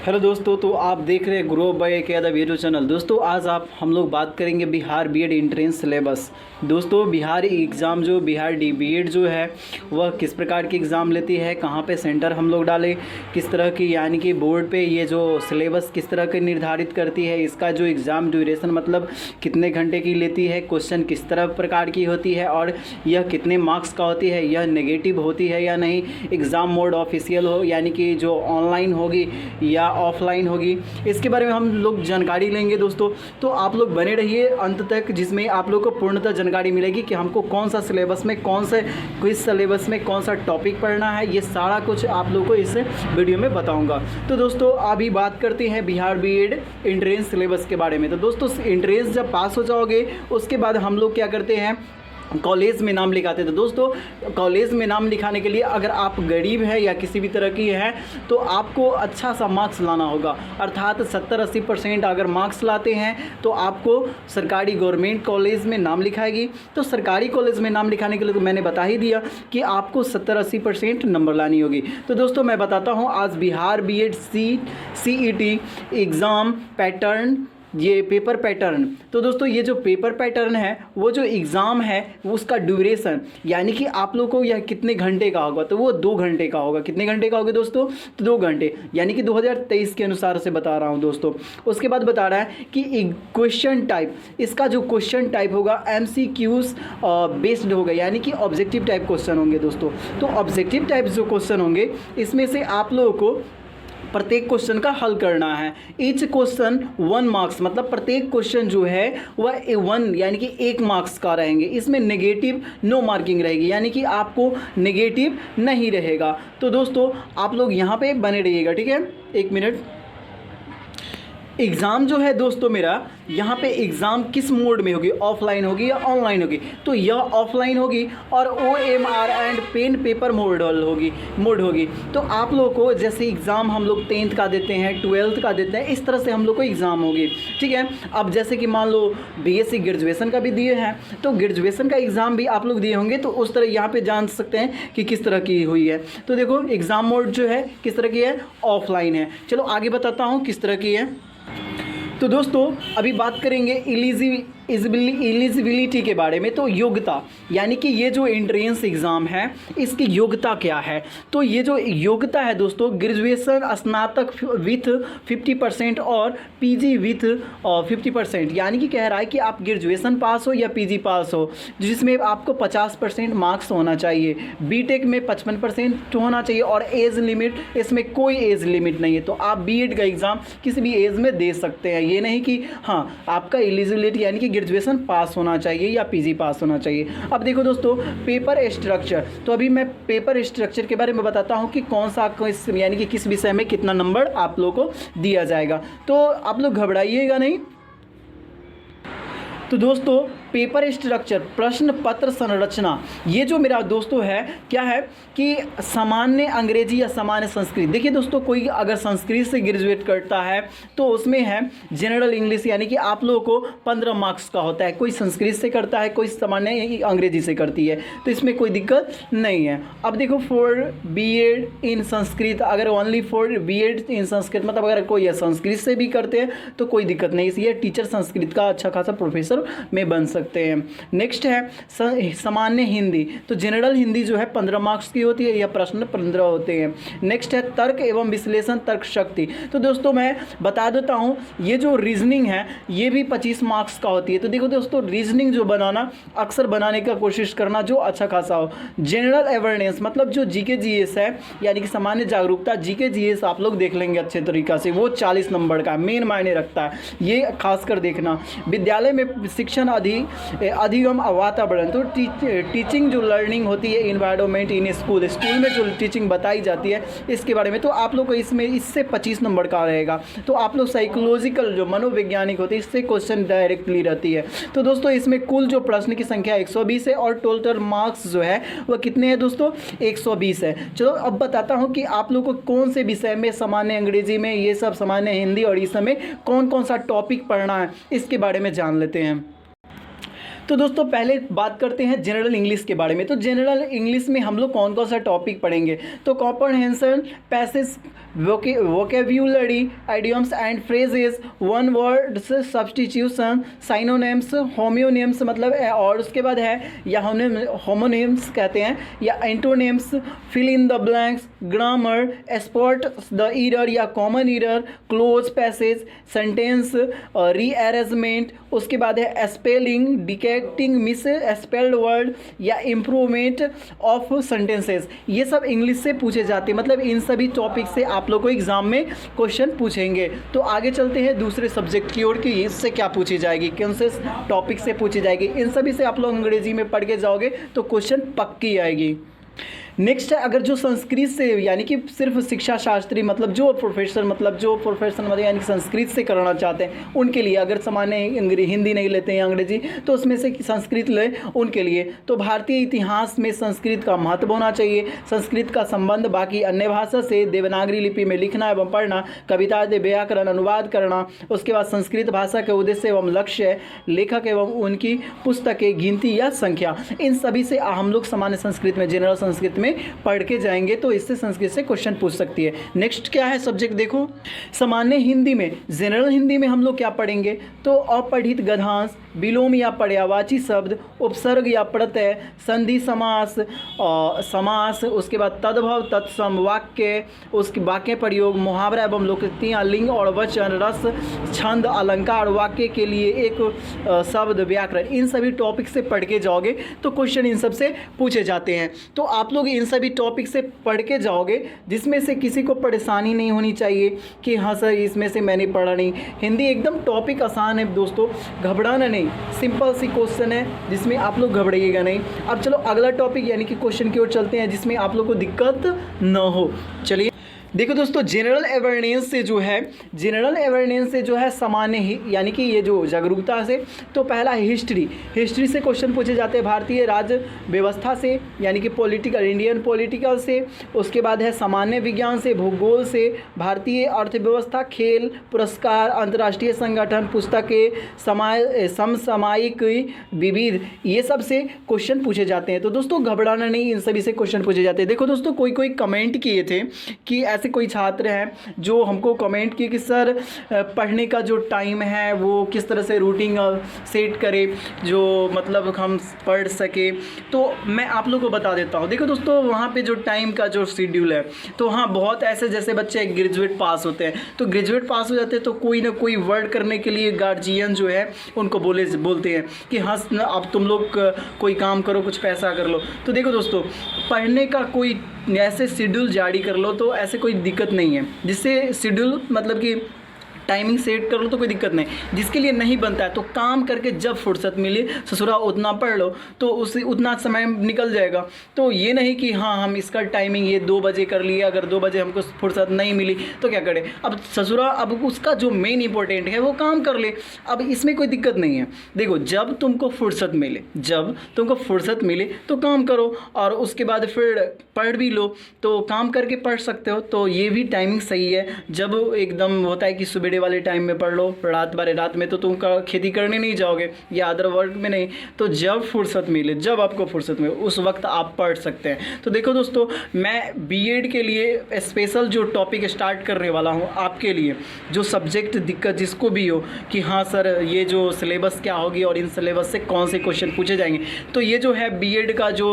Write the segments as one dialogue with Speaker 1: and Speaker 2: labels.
Speaker 1: Hello दोस्तों, तो आप देख रहे हैं grow by academy YouTube channel. दोस्तों आज हम लोग बात करेंगे बिहार बीएड एंट्रेंस सिलेबस। दोस्तों बिहार एग्ज़ाम जो बिहार बीएड जो है वह किस प्रकार की एग्ज़ाम लेती है, कहाँ पे सेंटर हम लोग डालें, किस तरह की यानी कि बोर्ड पे ये जो सिलेबस किस तरह के निर्धारित करती है, इसका जो एग्ज़ाम ड्यूरेशन मतलब कितने घंटे की लेती है, क्वेश्चन किस तरह प्रकार की होती है और यह कितने मार्क्स का होती है, यह नेगेटिव होती है या नहीं, एग्ज़ाम मोड ऑफिशियल हो यानी कि जो ऑनलाइन होगी या ऑफलाइन होगी, इसके बारे में हम लोग जानकारी लेंगे। दोस्तों तो आप लोग बने रहिए अंत तक, जिसमें आप लोग को पूर्णतः जानकारी मिलेगी कि हमको कौन सा सिलेबस में कौन से क्विज सिलेबस में कौन सा टॉपिक पढ़ना है, ये सारा कुछ आप लोग को इस वीडियो में बताऊंगा। तो दोस्तों अभी बात करते हैं बिहार बीएड एंट्रेंस सिलेबस के बारे में। तो दोस्तों एंट्रेंस जब पास हो जाओगे उसके बाद हम लोग क्या करते हैं, कॉलेज में नाम लिखाते थे। दोस्तों कॉलेज में नाम लिखाने के लिए अगर आप गरीब हैं या किसी भी तरह की है तो आपको अच्छा सा मार्क्स लाना होगा, अर्थात 70-80% अगर मार्क्स लाते हैं तो आपको सरकारी गवर्नमेंट कॉलेज में नाम लिखाएगी। तो सरकारी कॉलेज में नाम लिखाने के लिए तो मैंने बता ही दिया कि आपको 70-80% नंबर लानी होगी। तो दोस्तों मैं बताता हूँ आज Bihar BEd CET exam pattern, ये पेपर पैटर्न। तो दोस्तों ये जो पेपर पैटर्न है वो जो एग्ज़ाम है उसका ड्यूरेशन यानी कि आप लोग को यह कितने घंटे का होगा, तो वो 2 घंटे का होगा। कितने घंटे का होगा दोस्तों? तो 2 घंटे, यानी कि 2023 के अनुसार से बता रहा हूँ दोस्तों। उसके बाद बता रहा है कि क्वेश्चन टाइप, इसका जो क्वेश्चन टाइप होगा MCQs बेस्ड होगा, यानी कि ऑब्जेक्टिव टाइप क्वेश्चन होंगे दोस्तों। तो ऑब्जेक्टिव टाइप जो क्वेश्चन होंगे इसमें से आप लोगों को प्रत्येक क्वेश्चन का हल करना है। ईच क्वेश्चन 1 मार्क्स, मतलब प्रत्येक क्वेश्चन जो है वह 1 यानी कि 1 मार्क्स का रहेंगे। इसमें नेगेटिव नो मार्किंग रहेगी, यानी कि आपको नेगेटिव नहीं रहेगा। तो दोस्तों आप लोग यहाँ पे बने रहिएगा, ठीक है। 1 मिनट। एग्ज़ाम जो है दोस्तों मेरा यहाँ पे एग्ज़ाम किस मोड में होगी, ऑफलाइन होगी या ऑनलाइन होगी? तो यह ऑफलाइन होगी और OMR and pen paper mode होगी। तो आप लोगों को जैसे एग्ज़ाम हम लोग 10th का देते हैं, 12th का देते हैं, इस तरह से हम लोग को एग्ज़ाम होगी, ठीक है। अब जैसे कि मान लो BSc ग्रेजुएशन का भी दिए हैं तो ग्रेजुएशन का एग्ज़ाम भी आप लोग दिए होंगे, तो उस तरह यहाँ पर जान सकते हैं कि किस तरह की हुई है। तो देखो एग्ज़ाम मोड जो है किस तरह की है, ऑफलाइन है। चलो आगे बताता हूँ किस तरह की है। तो दोस्तों अभी बात करेंगे एलिजिबिलिटी के बारे में। तो योग्यता यानी कि ये जो एंट्रेंस एग्ज़ाम है इसकी योग्यता क्या है? तो ये जो योग्यता है दोस्तों, ग्रेजुएशन स्नातक विथ 50% और PG विथ 50%, यानी कि कह रहा है कि आप ग्रेजुएशन पास हो या PG पास हो, जिसमें आपको 50% मार्क्स होना चाहिए। बीटेक में 55% होना चाहिए और एज लिमिट, इसमें कोई एज लिमिट नहीं है। तो आप बीएड का एग्ज़ाम किसी भी एज में दे सकते हैं, ये नहीं कि हाँ आपका एलिजिबिलिटी यानी कि ग्रेजुएशन पास होना चाहिए या PG पास होना चाहिए। अब देखो दोस्तों पेपर स्ट्रक्चर, तो अभी मैं पेपर स्ट्रक्चर के बारे में बताता हूँ कि कौन सा यानी कि किस विषय में कितना नंबर आप लोगों को दिया जाएगा। तो आप लोग घबराइएगा नहीं। तो दोस्तों पेपर स्ट्रक्चर, प्रश्न पत्र संरचना, ये जो मेरा दोस्तों है क्या है कि सामान्य अंग्रेजी या सामान्य संस्कृत। देखिए दोस्तों कोई अगर संस्कृत से ग्रेजुएट करता है तो उसमें है जनरल इंग्लिश, यानी कि आप लोगों को 15 मार्क्स का होता है। कोई संस्कृत से करता है, कोई सामान्य अंग्रेजी से करती है, तो इसमें कोई दिक्कत नहीं है। अब देखो फॉर BEd इन संस्कृत, अगर ओनली फॉर BEd इन संस्कृत, मतलब अगर कोई संस्कृत से भी करते हैं तो कोई दिक्कत नहीं, इसलिए टीचर संस्कृत का अच्छा खासा प्रोफेसर में बन सकते हैं। नेक्स्ट है सामान्य हिंदी, तो जनरल हिंदी जो है 15 मार्क्स की होती है या प्रश्न 15 होते हैं। नेक्स्ट है तर्क एवं विश्लेषण तर्क शक्ति, तो दोस्तों मैं बता देता हूँ ये जो रीजनिंग है ये भी 25 मार्क्स का होती है। तो देखो दोस्तों रीजनिंग जो बनाना, अक्सर बनाने का कोशिश करना जो अच्छा खासा हो। जनरल अवेयरनेस मतलब जो GK GS है, यानी कि सामान्य जागरूकता, GK GS आप लोग देख लेंगे अच्छे तरीक़ा से, वो 40 नंबर का मेन मायने रखता है, ये खासकर देखना। विद्यालय में शिक्षण अधिगम वातावरण, तो टीचिंग जो लर्निंग होती है, इन्वायरमेंट इन स्कूल में जो टीचिंग बताई जाती है इसके बारे में, तो आप लोग को इसमें इससे 25 नंबर का रहेगा। तो आप लोग साइकोलॉजिकल जो मनोवैज्ञानिक होती है इससे क्वेश्चन डायरेक्टली रहती है। तो दोस्तों इसमें कुल जो प्रश्न की संख्या 120 है और टोटल मार्क्स जो है वह कितने हैं दोस्तों? 120 है। चलो अब बताता हूँ कि आप लोग को कौन से विषय में, सामान्य अंग्रेजी में, ये सब सामान्य हिंदी और इस समय कौन कौन सा टॉपिक पढ़ना है इसके बारे में जान लेते हैं। तो दोस्तों पहले बात करते हैं जनरल इंग्लिश के बारे में। तो जनरल इंग्लिश में हम लोग कौन कौन सा टॉपिक पढ़ेंगे, तो comprehension, passage, vocabulary, idioms and phrases, one words substitution, synonyms, homonyms मतलब और उसके बाद है या होमोनिम्स कहते हैं, या antonyms, fill in the blanks, grammar, spot the error या common error, close passage, sentence rearrangement, उसके बाद है spelling, detecting misspelled word या इम्प्रूवमेंट ऑफ सेंटेंसेस। ये सब इंग्लिश से पूछे जाते हैं, मतलब इन सभी टॉपिक से आप लोग को एग्जाम में क्वेश्चन पूछेंगे। तो आगे चलते हैं दूसरे सब्जेक्ट की ओर कि इससे क्या पूछी जाएगी, कौन से टॉपिक से पूछी जाएगी। इन सभी से आप लोग अंग्रेजी में पढ़ के जाओगे तो क्वेश्चन पक्की आएगी। नेक्स्ट है, अगर जो संस्कृत से यानी कि सिर्फ शिक्षा शास्त्री मतलब जो प्रोफेशन मतलब यानी कि संस्कृत से करना चाहते हैं उनके लिए, अगर सामान्य हिंदी नहीं लेते हैं अंग्रेजी तो उसमें से संस्कृत ले उनके लिए, तो भारतीय इतिहास में संस्कृत का महत्व होना चाहिए। संस्कृत का संबंध बाकी अन्य भाषा से, देवनागरी लिपि में लिखना एवं पढ़ना, कविता दे व्याकरण अनुवाद करना, उसके बाद संस्कृत भाषा के उद्देश्य एवं लक्ष्य, लेखक एवं उनकी पुस्तकें, गिनती या संख्या, इन सभी से हम लोग सामान्य संस्कृत में जनरल संस्कृत में पढ़ के जाएंगे तो इससे संस्कृत से क्वेश्चन पूछ सकती है। नेक्स्ट क्या है सब्जेक्ट देखो, सामान्य हिंदी में, जनरल हिंदी में हम लोग क्या पढ़ेंगे, तो अपठित गद्यांश, विलोम या पर्यायवाची शब्द, उपसर्ग या प्रत्यय, संधि समास, समास, उसके बाद तद्भव तत्सम वाक्य, उसके वाक्य प्रयोग, मुहावरा एवं लोकोक्तियाँ, लिंग और वचन, रस, छंद, अलंकार, वाक्य के लिए एक शब्द, व्याकरण, इन सभी टॉपिक से पढ़ के जाओगे तो क्वेश्चन इन सब से पूछे जाते हैं। तो आप लोग इन सभी टॉपिक से पढ़ के जाओगे जिसमें से किसी को परेशानी नहीं होनी चाहिए कि हाँ सर इसमें से मैंने पढ़ा नहीं। हिंदी एकदम टॉपिक आसान है दोस्तों, घबराना नहीं, सिंपल सी क्वेश्चन है जिसमें आप लोग घबराइएगा नहीं। अब चलो अगला टॉपिक यानी कि क्वेश्चन की ओर चलते हैं जिसमें आप लोग को दिक्कत न हो। चलिए देखो दोस्तों, जनरल अवेयरनेस से जो है सामान्य ही यानी कि ये जो जागरूकता से, तो पहला हिस्ट्री से क्वेश्चन पूछे जाते हैं, भारतीय राज्य व्यवस्था से यानी कि इंडियन पॉलिटिकल से, उसके बाद है सामान्य विज्ञान से, भूगोल से, भारतीय अर्थव्यवस्था, खेल, पुरस्कार, अंतर्राष्ट्रीय संगठन, पुस्तकें, समसामयिक विविध, ये सब से क्वेश्चन पूछे जाते हैं। तो दोस्तों घबराना नहीं, इन सभी से क्वेश्चन पूछे जाते हैं। देखो दोस्तों कोई कमेंट किए थे कि ऐसे कोई छात्र हैं जो हमको कमेंट किए कि सर पढ़ने का जो टाइम है वो किस तरह से रूटीन सेट करे जो मतलब हम पढ़ सके। तो मैं आप लोगों को बता देता हूँ। देखो दोस्तों वहाँ पे जो टाइम का जो शेड्यूल है, तो हाँ बहुत ऐसे जैसे बच्चे ग्रेजुएट पास होते हैं, तो ग्रेजुएट पास हो जाते हैं तो कोई ना कोई वर्ड करने के लिए गार्जियन जो है उनको बोलते हैं कि हाँ अब तुम लोग कोई काम करो, कुछ पैसा कर लो। तो देखो दोस्तों पढ़ने का कोई ऐसे शेड्यूल जारी कर लो तो ऐसे कोई दिक्कत नहीं है, जिससे शेड्यूल मतलब कि टाइमिंग सेट कर लो तो कोई दिक्कत नहीं। जिसके लिए नहीं बनता है तो काम करके जब फुर्सत मिले ससुरा उतना पढ़ लो तो उससे उतना समय निकल जाएगा। तो ये नहीं कि हाँ हम इसका टाइमिंग ये 2 बजे कर लिए, अगर 2 बजे हमको फुर्सत नहीं मिली तो क्या करें। अब ससुरा अब उसका जो मेन इंपॉर्टेंट है वो काम कर ले, अब इसमें कोई दिक्कत नहीं है। देखो जब तुमको फुर्सत मिले तो काम करो और उसके बाद फिर पढ़ भी लो, तो काम करके पढ़ सकते हो। तो ये भी टाइमिंग सही है। जब एकदम होता है कि सुबह वाले टाइम में पढ़ लो, रात में तो तुम खेती करने नहीं जाओगे या अदर वर्क में नहीं, तो जब आपको फुर्सत मिले उस वक्त आप पढ़ सकते हैं। तो देखो दोस्तों मैं बीएड के लिए स्पेशल जो टॉपिक स्टार्ट करने वाला हूं आपके लिए, जो सब्जेक्ट दिक्कत जिसको भी हो कि हाँ सर ये जो सिलेबस क्या होगी और इन सिलेबस से कौन से क्वेश्चन पूछे जाएंगे, तो ये जो है बीएड का जो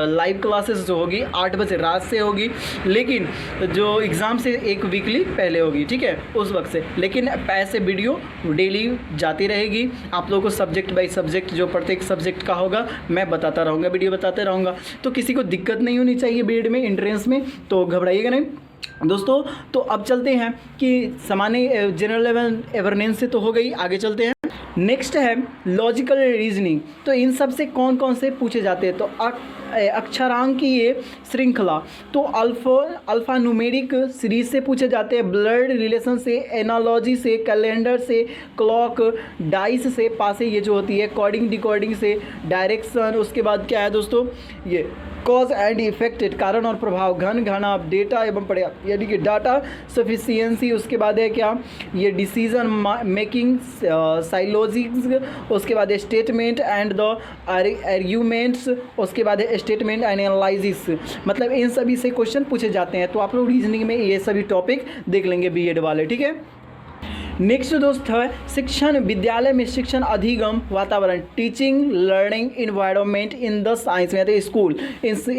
Speaker 1: लाइव क्लासेस जो होगी 8 बजे रात से होगी, लेकिन जो एग्ज़ाम से 1 वीकली पहले होगी, ठीक है, उस वक्त से। लेकिन ऐसे वीडियो डेली जाती रहेगी आप लोगों को, सब्जेक्ट बाई सब्जेक्ट जो प्रत्येक सब्जेक्ट का होगा मैं बताता रहूँगा, वीडियो बताते रहूँगा। तो किसी को दिक्कत नहीं होनी चाहिए बीएड में एंट्रेंस में, तो घबराइएगा नहीं दोस्तों। तो अब चलते हैं कि सामान्य जनरल अवेयरनेस से तो हो गई, आगे चलते हैं। नेक्स्ट है लॉजिकल रीजनिंग। तो इन सब से कौन कौन से पूछे जाते हैं, तो अक्षरांकीय श्रृंखला, तो अल्फा न्यूमेरिक सीरीज से पूछे जाते हैं, ब्लड रिलेशन से, एनालॉजी से, कैलेंडर से, क्लॉक, डाइस से, पासे ये जो होती है, कोडिंग डिकोडिंग से, डायरेक्शन, उसके बाद क्या है दोस्तों ये कॉज एंड इफेक्टेड, कारण और प्रभाव, घन घना, डेटा एवं पर्याप्त यानी कि डाटा सफिशियंसी, उसके बाद है क्या ये डिसीजन मेकिंग, साइलोजिक्स, उसके बाद स्टेटमेंट एंड द आर्ग्यूमेंट्स, उसके बाद है स्टेटमेंट एंड एनालिसिस। मतलब इन सभी से क्वेश्चन पूछे जाते हैं। तो आप लोग रीजनिंग में ये सभी टॉपिक देख लेंगे बीएड वाले, ठीक है। नेक्स्ट दोस्त है शिक्षण, विद्यालय में शिक्षण अधिगम वातावरण, teaching learning environment in the science में, तो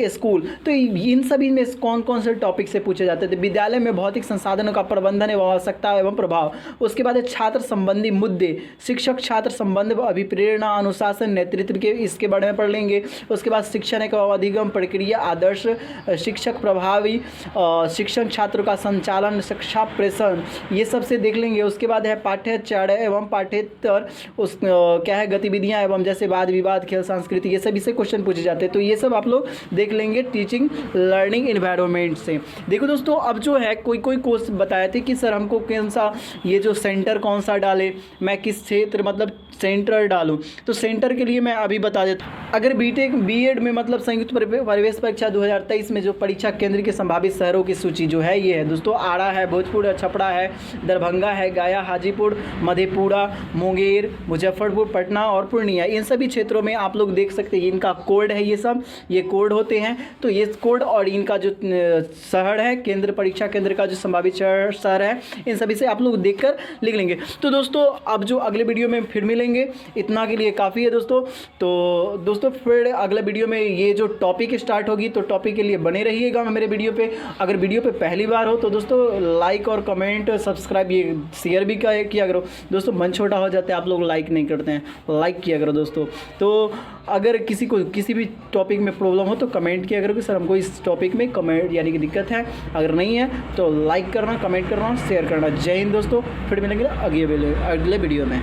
Speaker 1: स्कूल। तो इन सभी में कौन कौन से टॉपिक से पूछे जाते थे। विद्यालय में भौतिक संसाधनों का प्रबंधन एवं आवश्यकता एवं प्रभाव, उसके बाद छात्र संबंधी मुद्दे, शिक्षक छात्र संबंध, अभिप्रेरणा, अनुशासन, नेतृत्व के इसके बारे में पढ़ लेंगे। उसके बाद शिक्षण एवं अधिगम प्रक्रिया, आदर्श शिक्षक, प्रभावी शिक्षण, छात्रों का संचालन, शिक्षा प्रेषण, ये सबसे देख लेंगे। उसके बाद है पाठ्यचर्या एवं पाठ्येतर, उस क्या है गतिविधियां एवं जैसे वाद विवाद, खेल, संस्कृति, ये सभी से क्वेश्चन पूछे जाते हैं। तो ये सब आप लोग देख लेंगे टीचिंग लर्निंग इन्वायरमेंट से। देखो दोस्तों, अब जो है कोई कोर्स बताए थे कि सर हमको कौन सा ये जो सेंटर कौन सा डाले, मैं किस क्षेत्र मतलब सेंटर डालूं। तो सेंटर के लिए मैं अभी बता देता हूँ। अगर बीटेक बीएड में मतलब संयुक्त प्रवेश परीक्षा 2023 में जो परीक्षा केंद्र के संभावित शहरों की सूची जो है ये है दोस्तों, आरा है, भोजपुर, छपरा है, दरभंगा है, गया, हाजीपुर, मधेपुरा, मुंगेर, मुजफ्फरपुर, पटना और पूर्णिया। इन सभी क्षेत्रों में आप लोग देख सकते हैं इनका कोड है, ये कोड होते हैं। तो ये कोड और इनका जो शहर है, केंद्र परीक्षा केंद्र का जो संभावित शहर है, इन सभी से आप लोग देखकर लिख लेंगे। तो दोस्तों अब जो अगले वीडियो में फिर मिलेंगे, इतना के लिए काफ़ी है दोस्तों। तो दोस्तों फिर अगले वीडियो में ये जो टॉपिक स्टार्ट होगी, तो टॉपिक के लिए बने रहिएगा मेरे वीडियो पे। अगर वीडियो पे पहली बार हो तो दोस्तों लाइक और कमेंट, सब्सक्राइब, ये शेयर भी किया करो दोस्तों। मन छोटा हो जाता है, आप लोग लाइक नहीं करते हैं, लाइक किया करो दोस्तों। तो अगर किसी को किसी भी टॉपिक में प्रॉब्लम हो तो कमेंट किया करो कि सर हमको इस टॉपिक में कमेंट यानी कि दिक्कत है। अगर नहीं है तो लाइक करना, कमेंट करना, शेयर करना। जय हिंद दोस्तों, फिर मिलेंगे अगले वीडियो में।